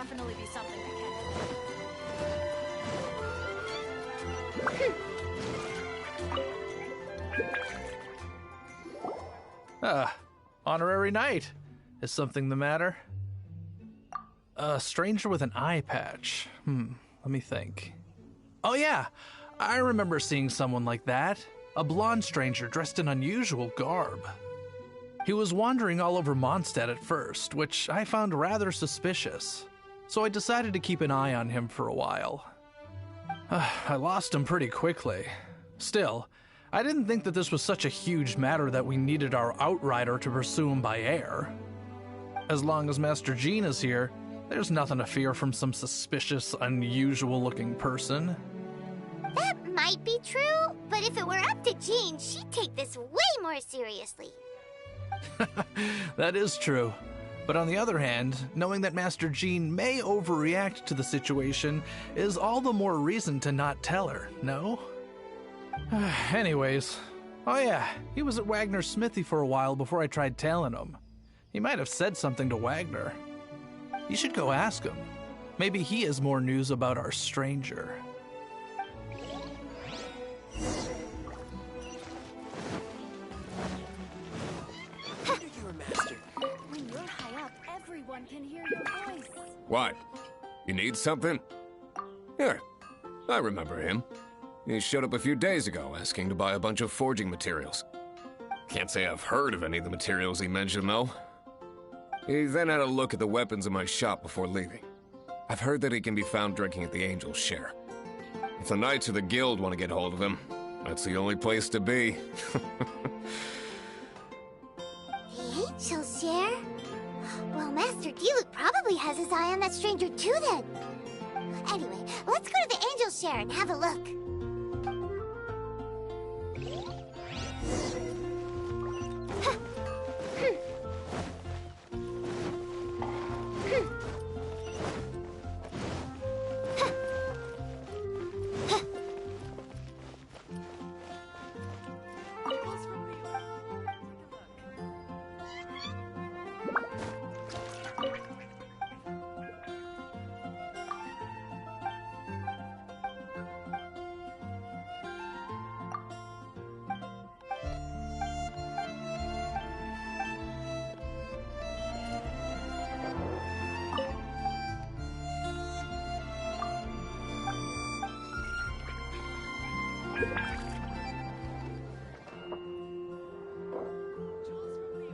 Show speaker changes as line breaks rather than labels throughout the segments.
definitely be something that can.
Honorary knight. Is something the matter? A stranger with an eye patch. Let me think. Oh yeah, I remember seeing someone like that. A blonde stranger dressed in unusual garb. He was wandering all over Mondstadt at first, which I found rather suspicious. So I decided to keep an eye on him for a while. I lost him pretty quickly. Still, I didn't think that this was such a huge matter that we needed our outrider to pursue him by air. As long as Master Jean is here, there's nothing to fear from some suspicious, unusual-looking person.
That might be true, but if it were up to Jean, she'd take this way more seriously.
That is true. But on the other hand, knowing that Master Jean may overreact to the situation is all the more reason to not tell her, no? Anyways, oh yeah, he was at Wagner's smithy for a while before I tried tailing him. He might have said something to Wagner. You should go ask him. Maybe he has more news about our stranger.
When you're high up, everyone can hear your voice.
What? You need something? Here, I remember him. He showed up a few days ago asking to buy a bunch of forging materials. Can't say I've heard of any of the materials he mentioned, though. He then had a look at the weapons in my shop before leaving. I've heard that he can be found drinking at the Angel's Share. If the Knights of the Guild want to get hold of him, that's the only place to be.
The Angel's Share? Well, Master Diluc probably has his eye on that stranger too then. Anyway, let's go to the Angel's Share and have a look.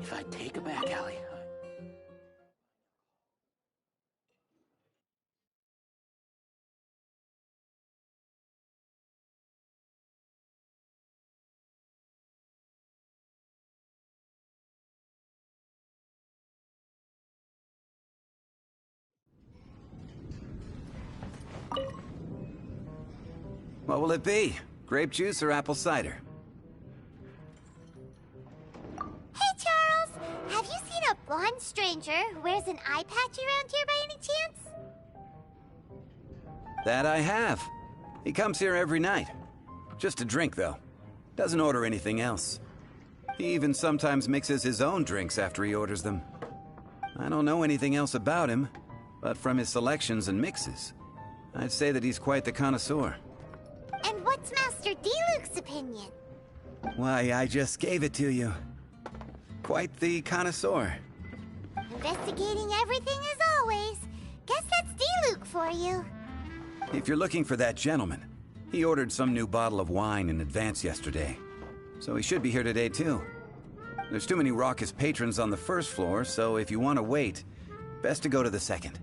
If I take a back alley.
What will it be? Grape juice or apple cider?
Hey, Charles! Have you seen a blonde stranger who wears an eye patch around here by any chance?
That I have. He comes here every night. Just to drink, though. Doesn't order anything else. He even sometimes mixes his own drinks after he orders them. I don't know anything else about him, but from his selections and mixes, I'd say that he's quite the connoisseur.
And what's Master Diluc's opinion?
Why, I just gave it to you. Quite the connoisseur.
Investigating everything as always. Guess that's Diluc for you.
If you're looking for that gentleman, he ordered some new bottle of wine in advance yesterday. So he should be here today, too. There's too many raucous patrons on the first floor, so if you want to wait, best to go to the second.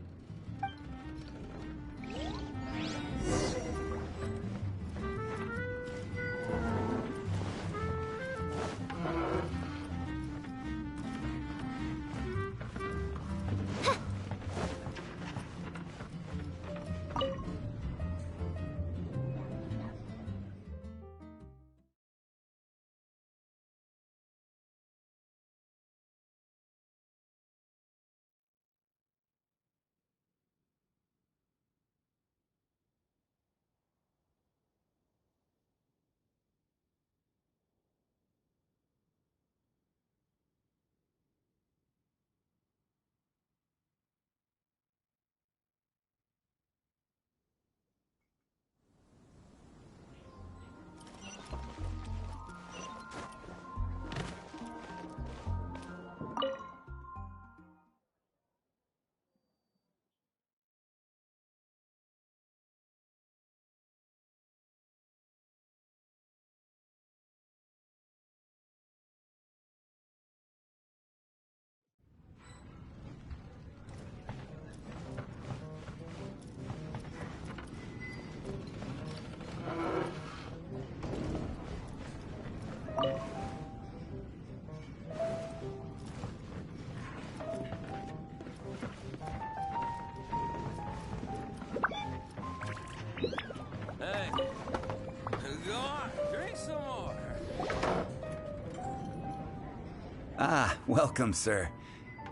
Ah, welcome, sir.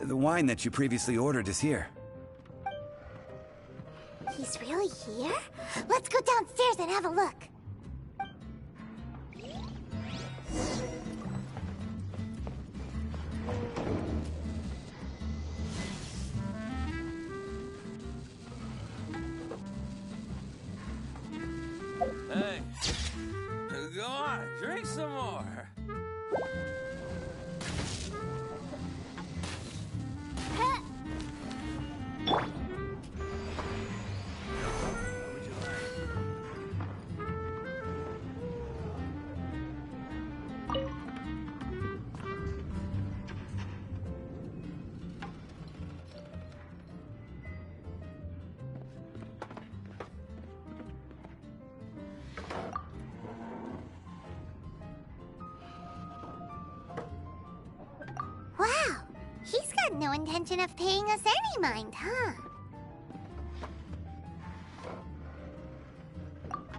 The wine that you previously ordered is here.
He's really here? Let's go downstairs and have a look.
Hey, go on, drink some more.
Wow, he's got no intention of paying us any mind, huh?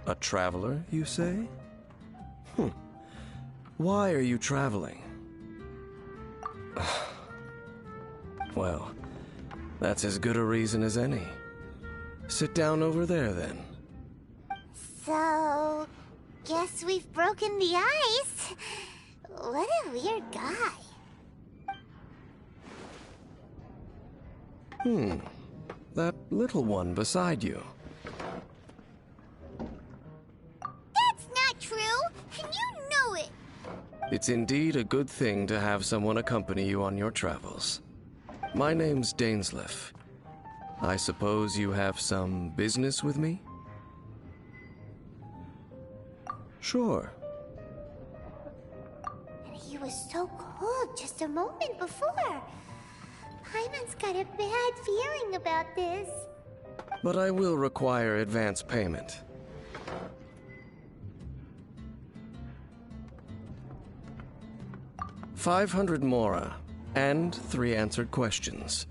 A traveler, you say? Why are you traveling? Well, that's as good a reason as any. Sit down over there, then.
So, guess we've broken the ice. What a weird guy.
That little one beside you.
That's not true, and you know it.
It's indeed a good thing to have someone accompany you on your travels. My name's Dainsleif. I suppose you have some business with me? Sure.
And he was so cold just a moment before. Paimon's got a bad feeling about this.
But I will require advance payment. $500 mora, and 3 answered questions.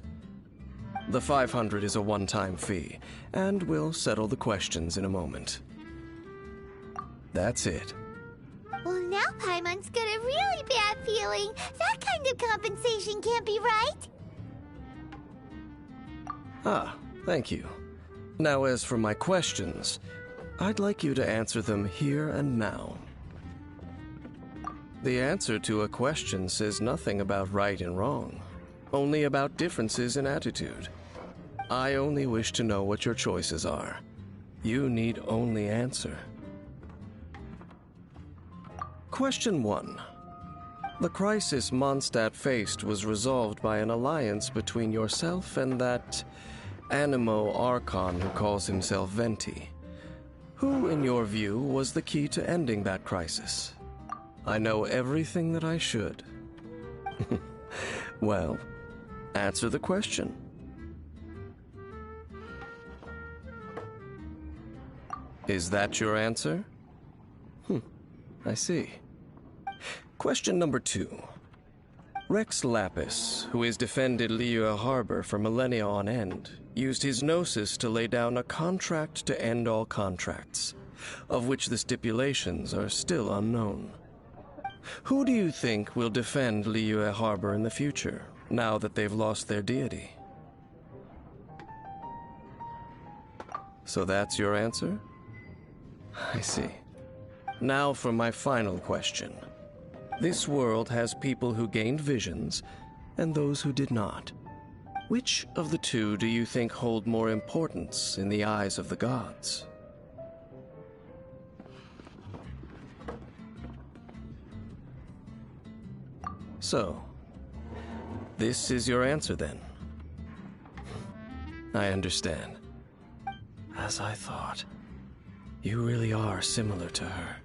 The 500 is a one-time fee, and we'll settle the questions in a moment. That's it.
Well, now Paimon's got a really bad feeling. That kind of compensation can't be right.
Ah, thank you. Now, as for my questions, I'd like you to answer them here and now. The answer to a question says nothing about right and wrong, only about differences in attitude. I only wish to know what your choices are. You need only answer. Question 1. The crisis Mondstadt faced was resolved by an alliance between yourself and that Animo Archon who calls himself Venti. Who, in your view, was the key to ending that crisis? I know everything that I should. Well, answer the question. Is that your answer? I see. Question number 2. Rex Lapis, who has defended Liyue Harbor for millennia on end, used his gnosis to lay down a contract to end all contracts, of which the stipulations are still unknown. Who do you think will defend Liyue Harbor in the future, now that they've lost their deity? So that's your answer? I see. Now for my final question. This world has people who gained visions, and those who did not. Which of the two do you think hold more importance in the eyes of the gods? So, this is your answer then? I understand. As I thought. You really are similar to her.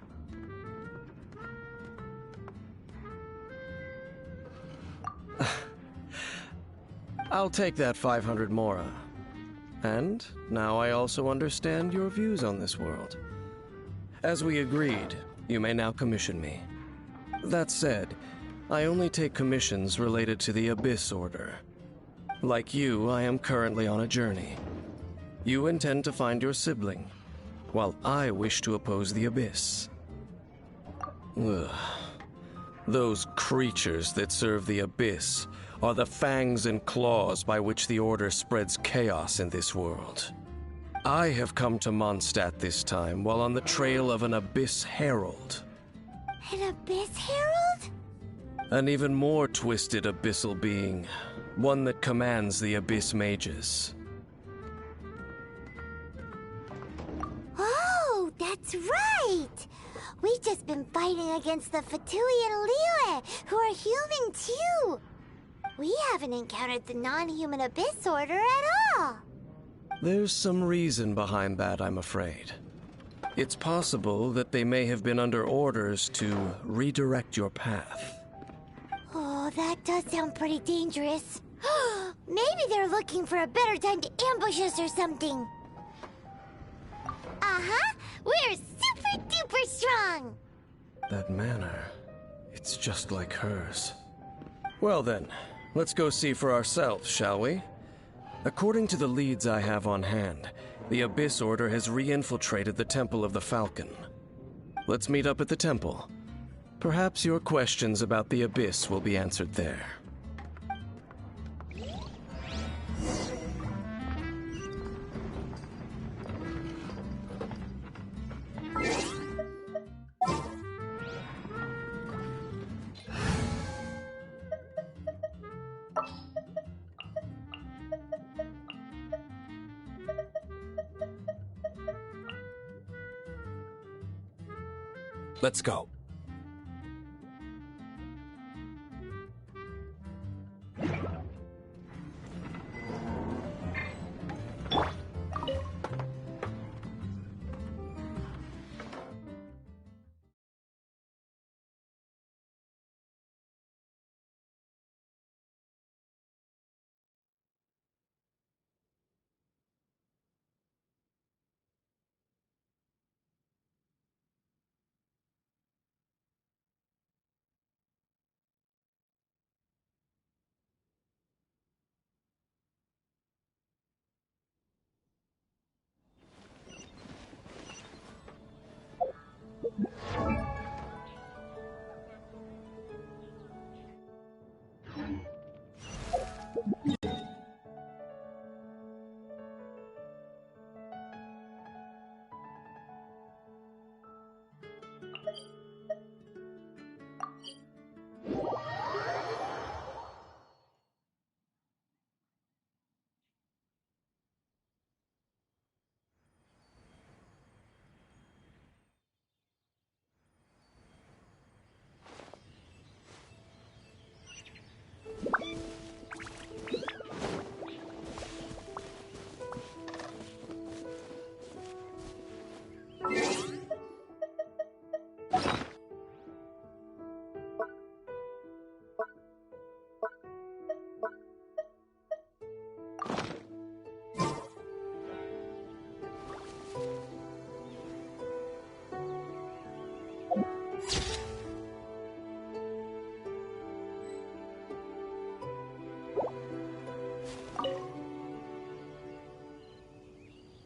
I'll take that 500 mora. And now I also understand your views on this world. As we agreed, you may now commission me. That said, I only take commissions related to the Abyss Order. Like you, I am currently on a journey. You intend to find your sibling, while I wish to oppose the Abyss. Ugh. Those creatures that serve the Abyss are the fangs and claws by which the Order spreads chaos in this world. I have come to Mondstadt this time while on the trail of an Abyss Herald.
An Abyss Herald?
An even more twisted abyssal being, one that commands the Abyss Mages.
Oh, that's right! We've just been fighting against the Fatui and Liyue, who are human too! We haven't encountered the non-human Abyss Order at all!
There's some reason behind that, I'm afraid. It's possible that they may have been under orders to redirect your path.
Oh, that does sound pretty dangerous. Maybe they're looking for a better time to ambush us or something. Uh-huh! We're super duper strong!
That manner, it's just like hers. Well then, let's go see for ourselves, shall we? According to the leads I have on hand, the Abyss Order has re-infiltrated the Temple of the Falcon. Let's meet up at the temple. Perhaps your questions about the Abyss will be answered there.
Let's go.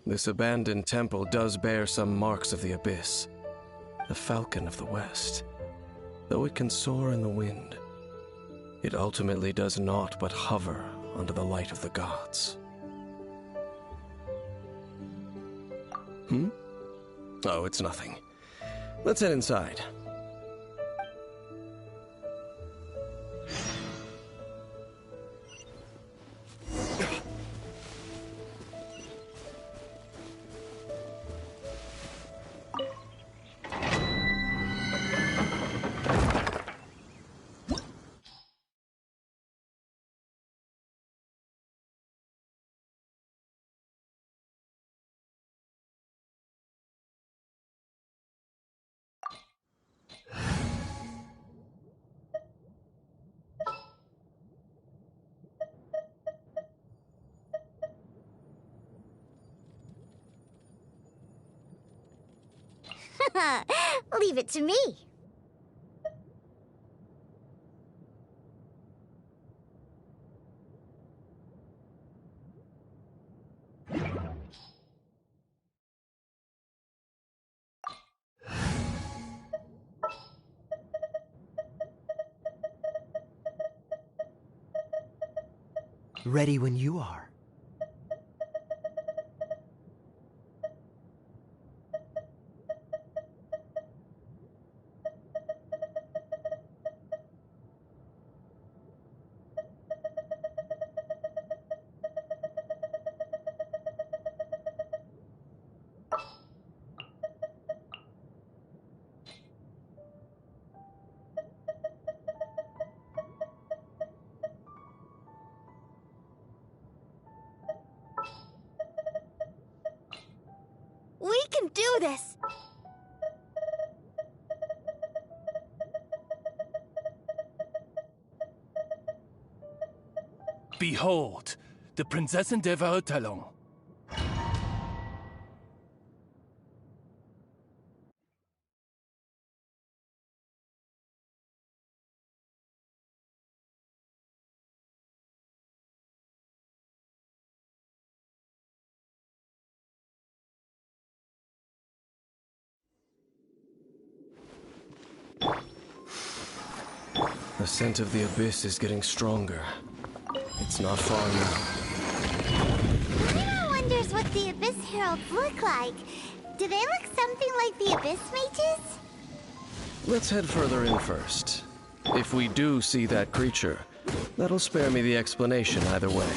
This abandoned temple does bear some marks of the Abyss. The Falcon of the West. Though it can soar in the wind, it ultimately does naught but hover under the light of the gods. Oh, it's nothing. Let's head inside.
Leave it to me.
Ready when you are.
We can do this!
Behold, the Prinzessin der Verurteilung.
The scent of the abyss is getting stronger. It's not far now.
Paimon wonders what the Abyss Heralds look like. Do they look something like the Abyss Mages?
Let's head further in first. If we do see that creature, that'll spare me the explanation either way.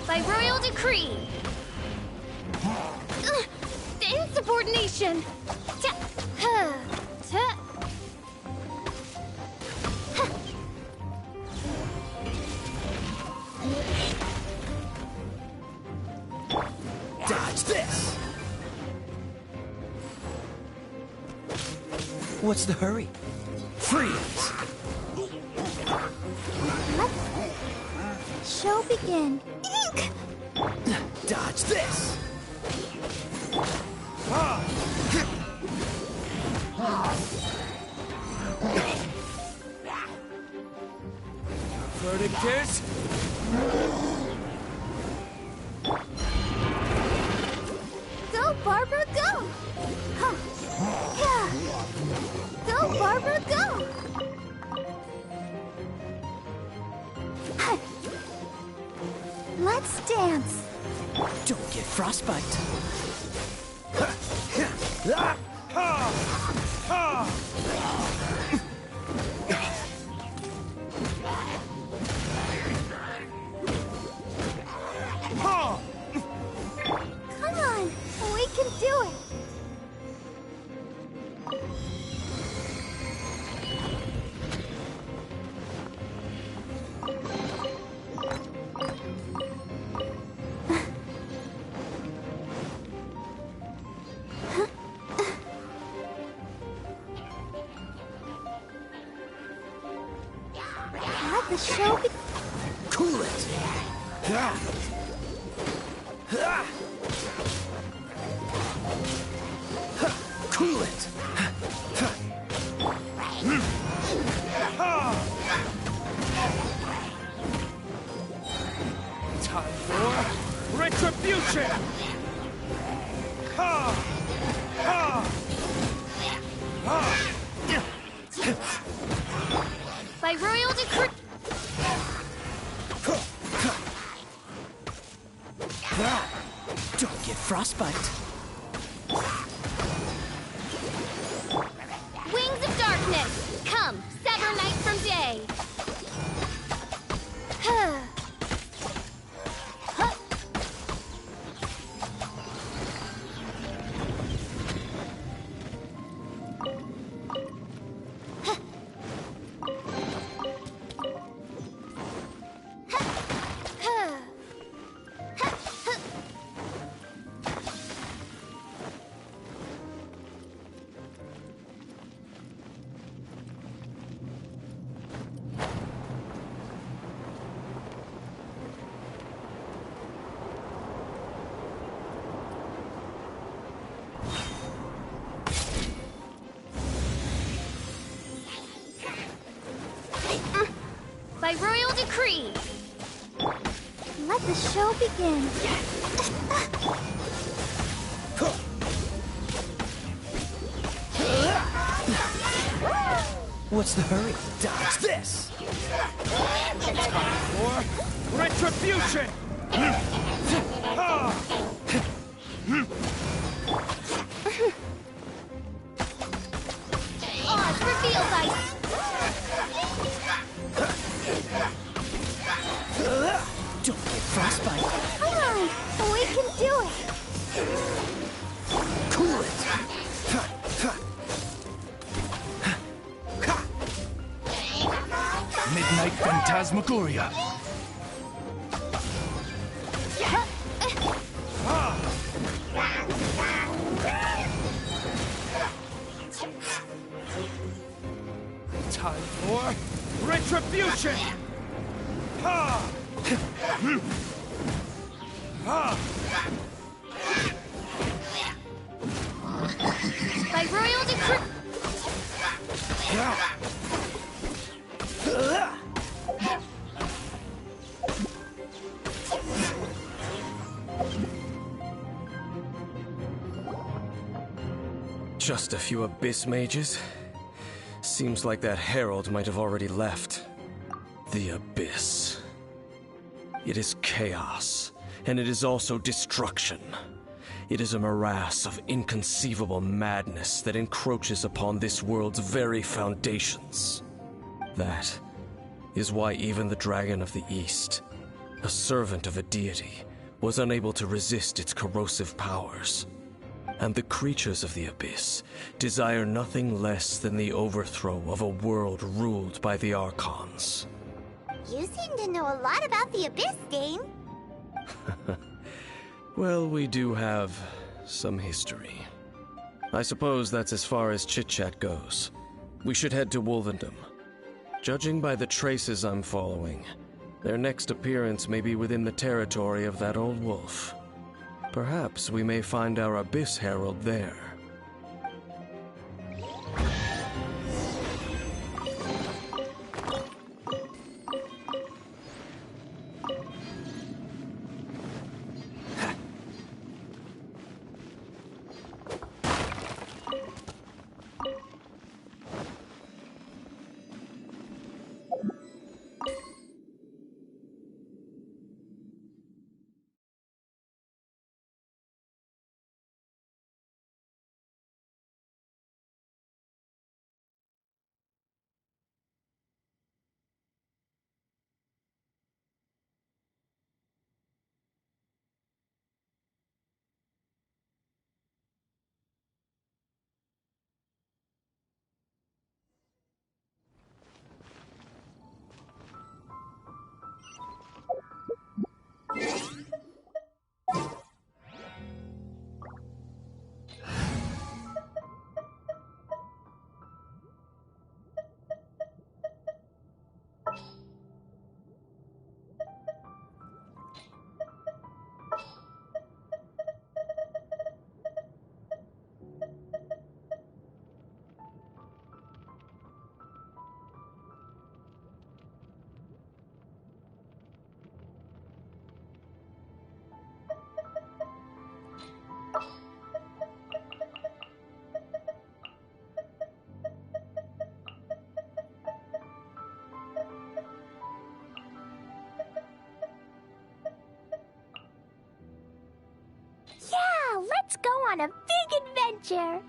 By royal decree. Insubordination.
Dodge this! What's the hurry? Freeze!
Show begin. Ink!
Dodge this!
Verdict is...
Go, Barbara, go! Huh. Yeah. Go, Barbara, go! Let's dance.
Don't get frostbite.
Come on, we can do it. Let the show be.
Cool it! Cool it!
Time for retribution!
By royal decree.
Don't get frostbite.
By royal decree.
Let the show begin.
What's the hurry? Dodge this! Time for retribution!
Oz reveal thy...
Don't get frostbite.
Come on, we can do it.
Cool it! Midnight Phantasmagoria. Time for retribution!
By royal decree...
Just a few abyss mages? Seems like that herald might have already left. The abyss. It is chaos, and it is also destruction. It is a morass of inconceivable madness that encroaches upon this world's very foundations. That is why even the Dragon of the East, a servant of a deity, was unable to resist its corrosive powers. And the creatures of the abyss desire nothing less than the overthrow of a world ruled by the Archons.
You seem to know a lot about the Abyss, Dame.
Well, we do have some history. I suppose that's as far as chit-chat goes. We should head to Wolvendom. Judging by the traces I'm following, their next appearance may be within the territory of that old wolf. Perhaps we may find our Abyss Herald there.
Yeah, let's go on a big adventure.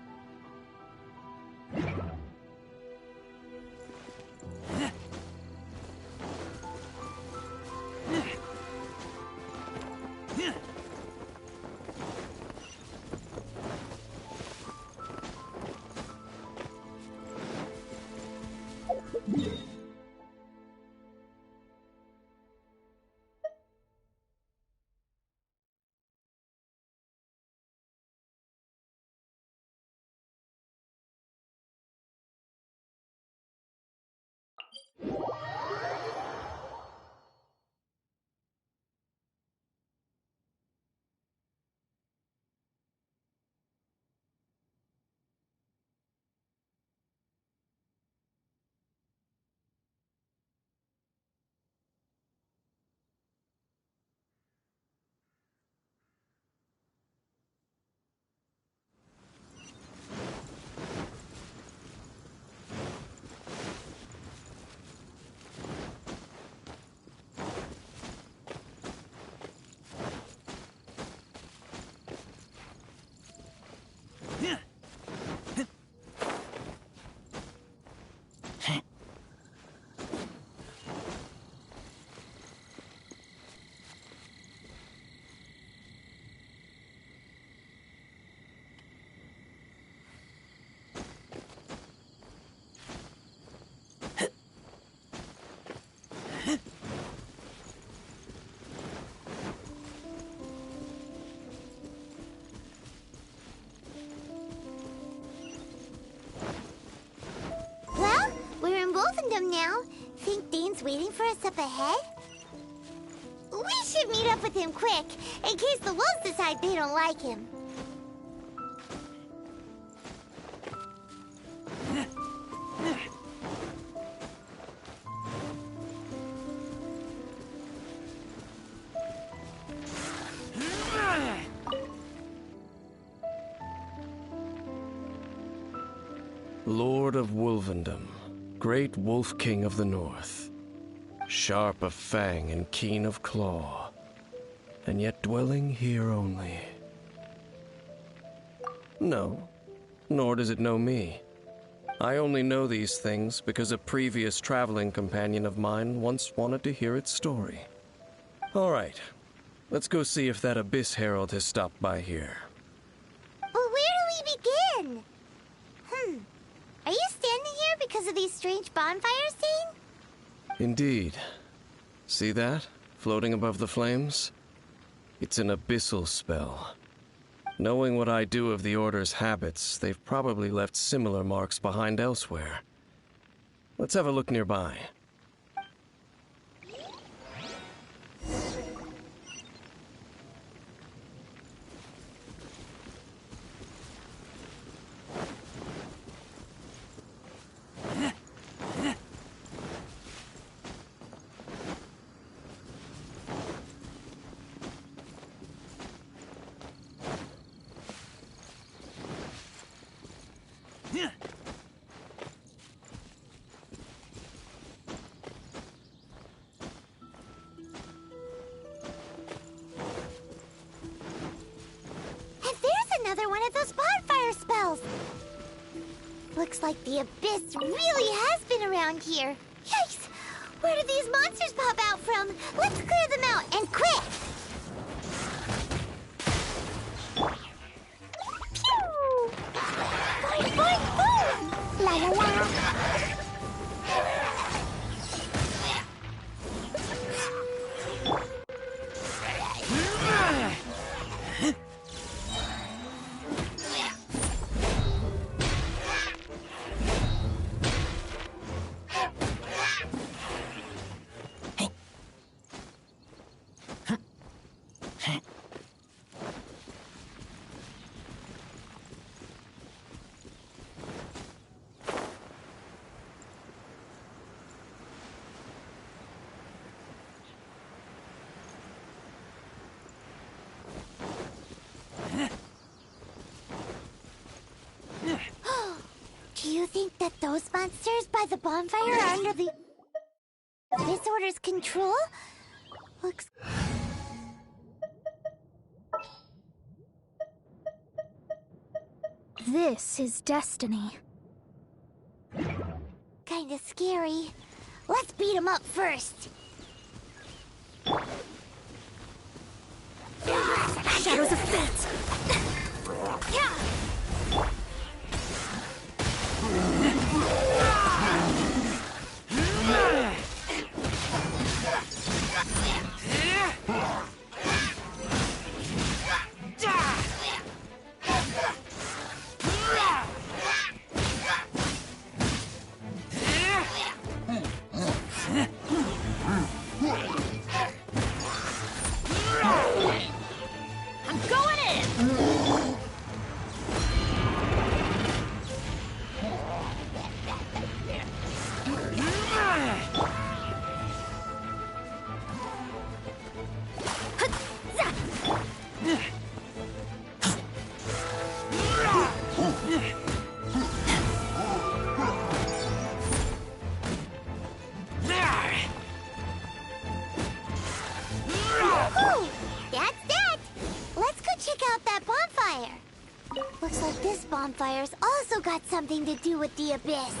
him now. Think Dane's waiting for us up ahead? We should meet up with him quick, in case the wolves decide they don't like him.
Lord of Wolvendom, great Wolf King of the North, sharp of fang and keen of claw, and yet dwelling here only. No, nor does it know me. I only know these things because a previous traveling companion of mine once wanted to hear its story. All right, let's go see if that Abyss Herald has stopped by here.
But where do we begin? Are you standing here because of these strange bonfires, Dane?
Indeed. See that, floating above the flames? It's an abyssal spell. Knowing what I do of the Order's habits, they've probably left similar marks behind elsewhere. Let's have a look nearby.
Another one of those bonfire spells! Looks like the Abyss really has been around here. Yikes! Where did these monsters pop out from? Let's clear them out, and quick! Pew! Boing, boing, boom! La la la! Do you think that those monsters by the bonfire are under the Abyss Order's control? Looks...
This is destiny.
Kinda scary. Let's beat him up first.
Shadows of Fate!
I'm going in!
Whew! That's that! Let's go check out that bonfire. Looks like this bonfire's also got something to do with the Abyss.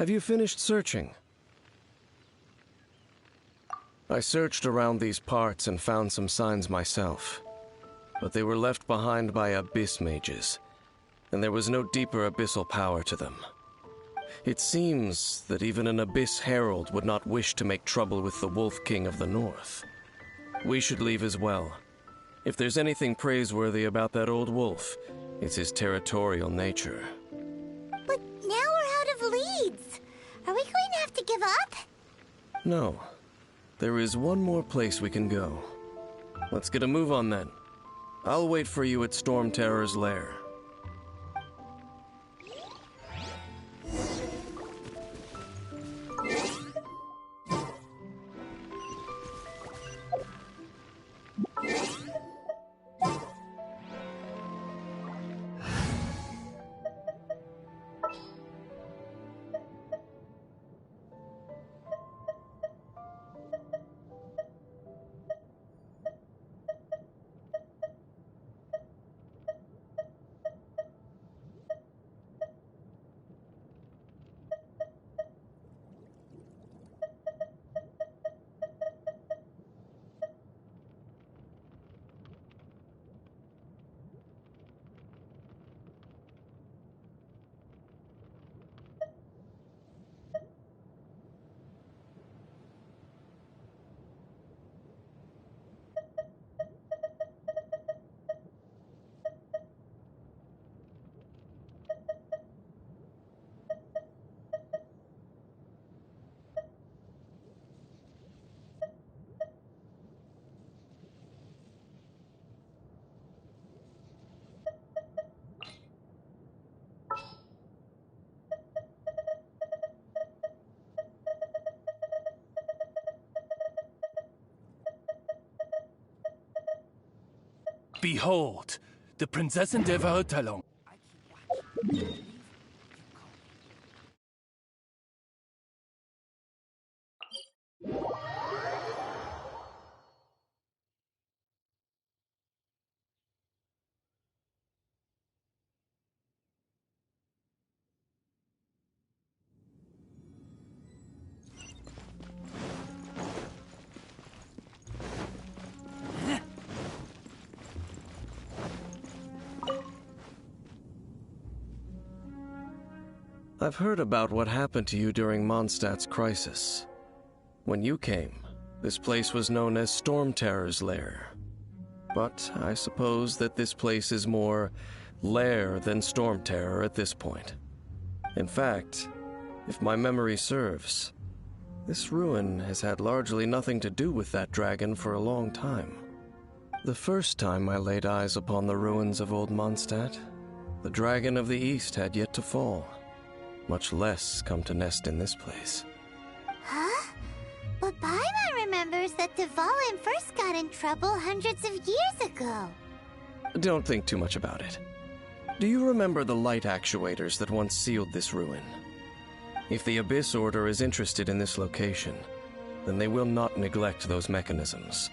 Have you finished searching? I searched around these parts and found some signs myself, but they were left behind by abyss mages, and there was no deeper abyssal power to them. It seems that even an abyss herald would not wish to make trouble with the Wolf King of the North. We should leave as well. If there's anything praiseworthy about that old wolf, it's his territorial nature.
But now we're out of leads. Are we going to have to give up?
No. There is one more place we can go. Let's get a move on then. I'll wait for you at Storm Terror's lair.
Behold, the Prinzessin der Talon.
I've heard about what happened to you during Mondstadt's crisis. When you came, this place was known as Storm Terror's lair. But I suppose that this place is more lair than Storm Terror at this point. In fact, if my memory serves, this ruin has had largely nothing to do with that dragon for a long time. The first time I laid eyes upon the ruins of Old Mondstadt, the Dragon of the East had yet to fall, much less come to nest in this place.
Huh? But Paimon remembers that Dvalin first got in trouble hundreds of years ago.
Don't think too much about it. Do you remember the light actuators that once sealed this ruin? If the Abyss Order is interested in this location, then they will not neglect those mechanisms.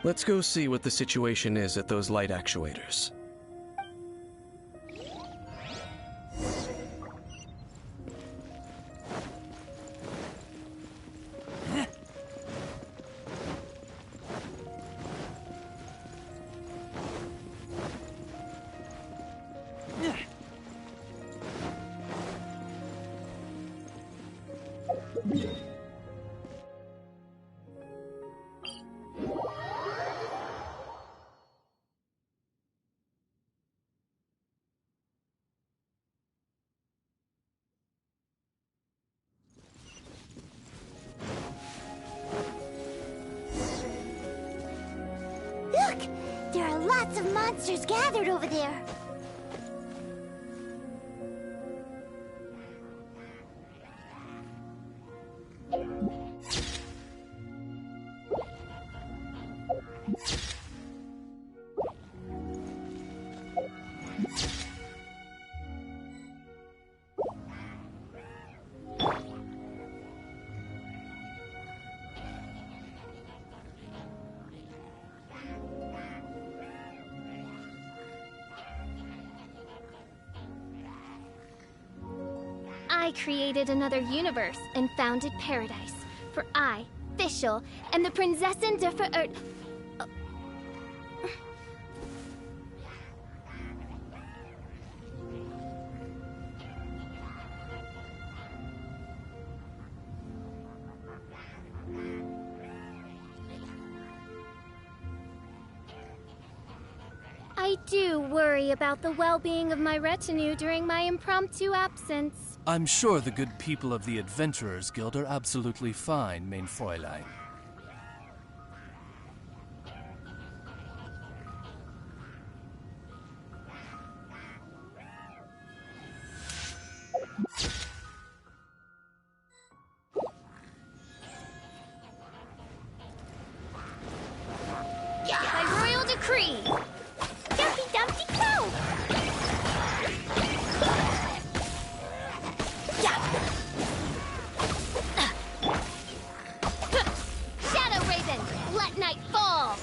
Let's go see what the situation is at those light actuators.
Look! There are lots of monsters gathered over there.
I created another universe and founded paradise. For I, Fischl, am the Prinzessin der Verirrt... I do worry about the well-being of my retinue during my impromptu absence.
I'm sure the good people of the Adventurers Guild are absolutely fine, mein Fräulein.
By royal decree! Dumpty Dumpty Go! Shadow Raven, let night fall!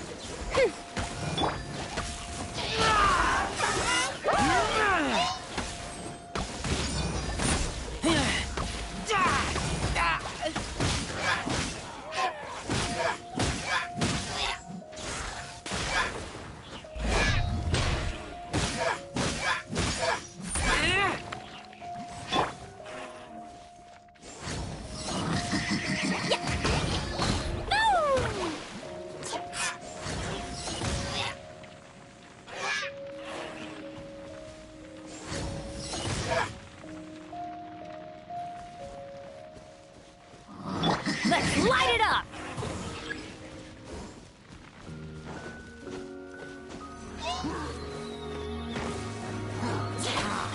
Let's light it up!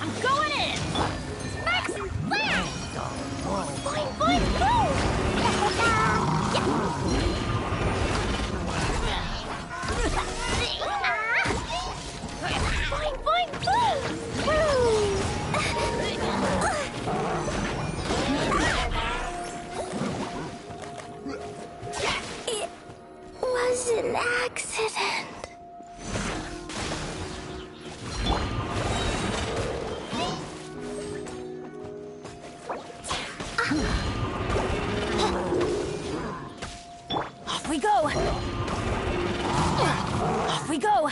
I'm going in! Sparks and flares! Boing, boing, boom! Boing, boing, boom!
It was an accident.
Off we go! Off we go!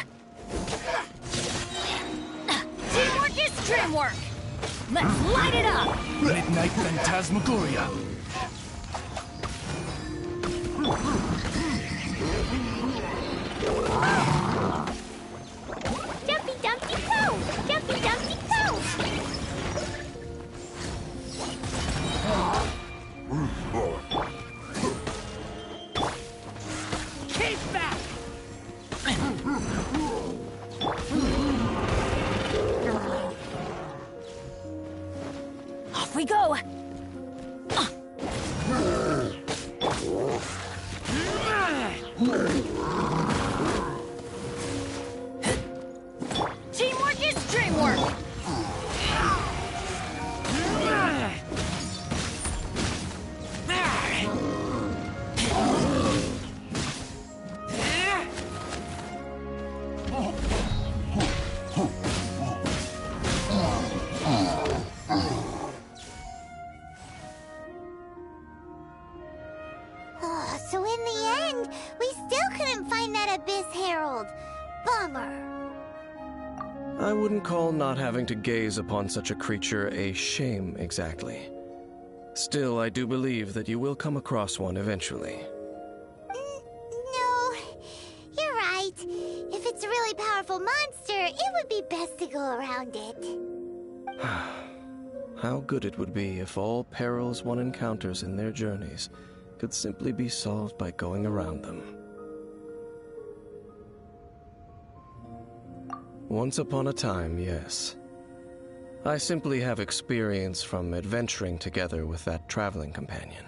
Teamwork is dreamwork! Let's light it up!
Midnight Phantasmagoria.
Dumpty Dumpty Go! Dumpty Dumpty Go!
Keep back!
Off we go! Teamwork is dreamwork!
So in the end, we still couldn't find that Abyss Herald. Bummer.
I wouldn't call not having to gaze upon such a creature a shame exactly. Still, I do believe that you will come across one eventually.
No, you're right. If it's a really powerful monster, it would be best to go around it.
How good it would be if all perils one encounters in their journeys could simply be solved by going around them. Once upon a time, yes. I simply have experience from adventuring together with that traveling companion.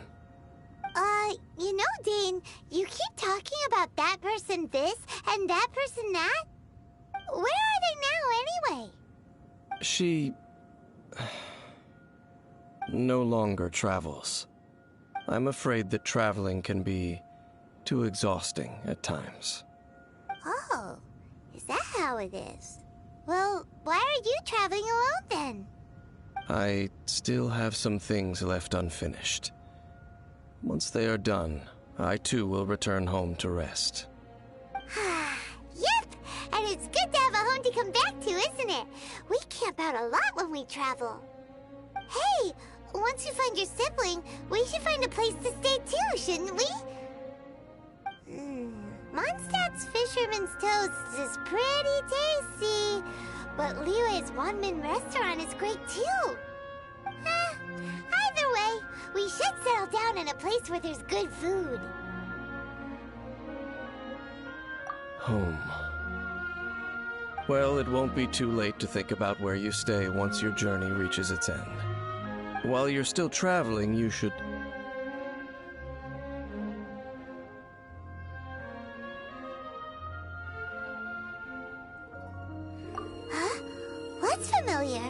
You know, Dane, you keep talking about that person this and that person that. Where are they now, anyway?
She... no longer travels. I'm afraid that traveling can be too exhausting at times.
Oh, is that how it is? Well, why are you traveling alone then?
I still have some things left unfinished. Once they are done, I too will return home to rest.
Yep, and it's good to have a home to come back to, isn't it? We camp out a lot when we travel. Hey, once you find your sibling, we should find a place to stay too, shouldn't we? Mondstadt's Fisherman's Toast is pretty tasty, but Liyue's Wanmin restaurant is great too. Either way, we should settle down in a place where there's good food.
Home. Well, it won't be too late to think about where you stay once your journey reaches its end. While you're still traveling, you should...
Huh? What's familiar?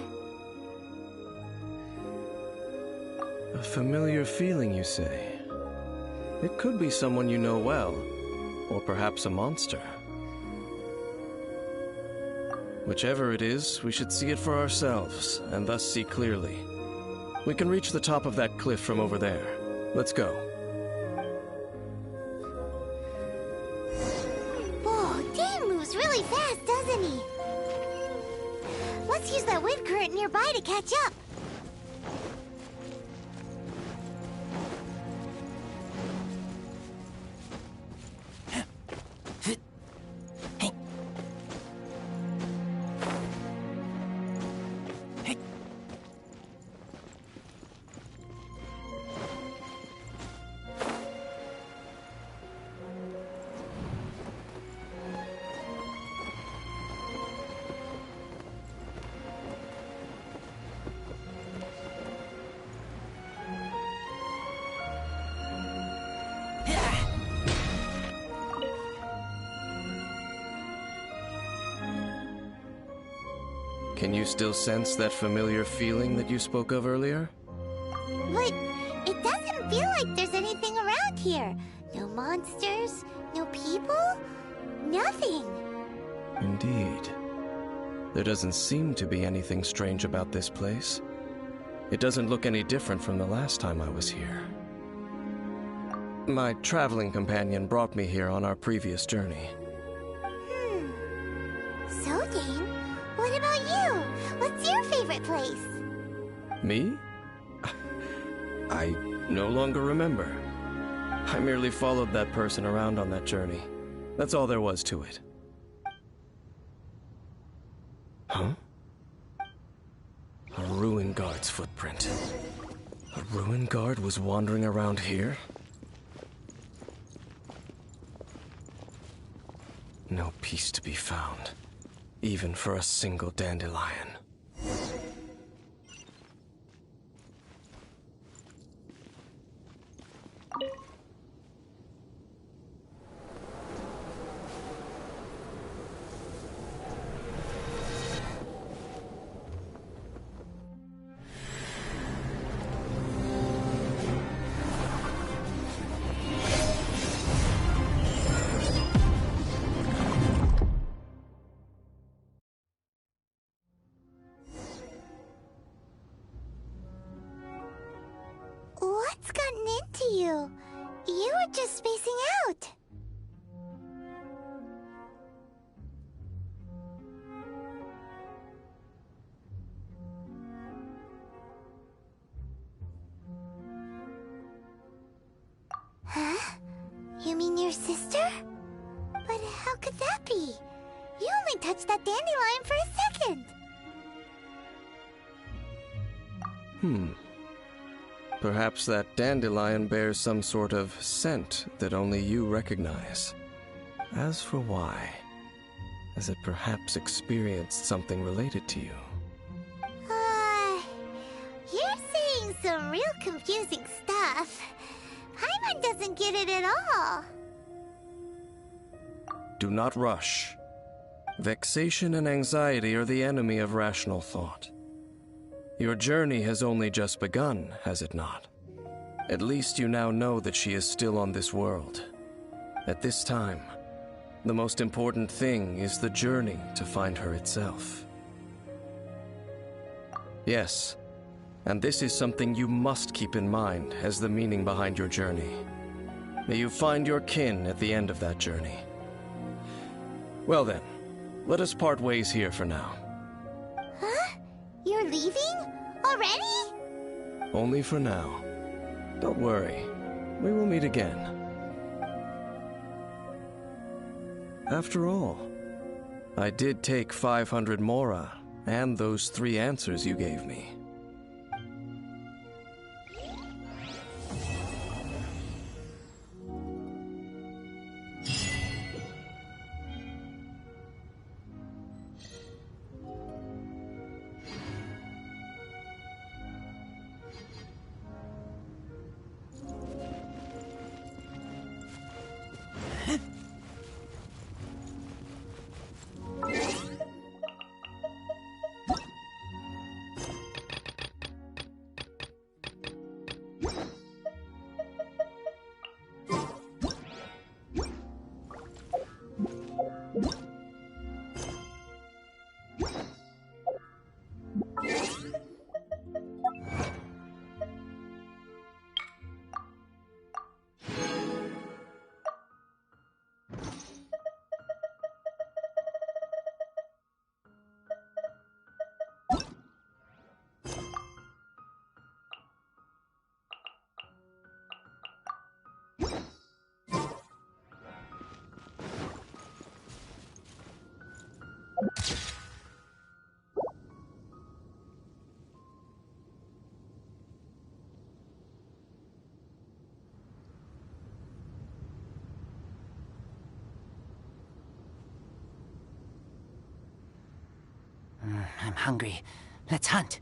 A familiar feeling, you say? It could be someone you know well, or perhaps a monster. Whichever it is, we should see it for ourselves, and thus see clearly. We can reach the top of that cliff from over there. Let's go.
Whoa, Dane moves really fast, doesn't he? Let's use that wind current nearby to catch up.
Can you still sense that familiar feeling that you spoke of earlier?
But it doesn't feel like there's anything around here. No monsters, no people, nothing.
Indeed. There doesn't seem to be anything strange about this place. It doesn't look any different from the last time I was here. My traveling companion brought me here on our previous journey.
So, Dane, what about you? What's your favorite place?
Me? I no longer remember. I merely followed that person around on that journey. That's all there was to it. Huh? A ruin guard's footprint. A ruin guard was wandering around here? No peace to be found, even for a single dandelion.
What's gotten into you? You were just spacing out. Huh? You mean your sister? But how could that be? You only touched that dandelion for a second.
Perhaps that dandelion bears some sort of scent that only you recognize. As for why, has it perhaps experienced something related to you?
You're saying some real confusing stuff. Paimon doesn't get it at all.
Do not rush. Vexation and anxiety are the enemy of rational thought. Your journey has only just begun, has it not? At least you now know that she is still on this world. At this time, the most important thing is the journey to find her itself. Yes, And this is something you must keep in mind as the meaning behind your journey. May you find your kin at the end of that journey. Well then, let us part ways here for now.
Huh? You're leaving? Already?
Only for now. Don't worry, we will meet again. After all, I did take 500 mora and those 3 answers you gave me.
I'm hungry. Let's hunt.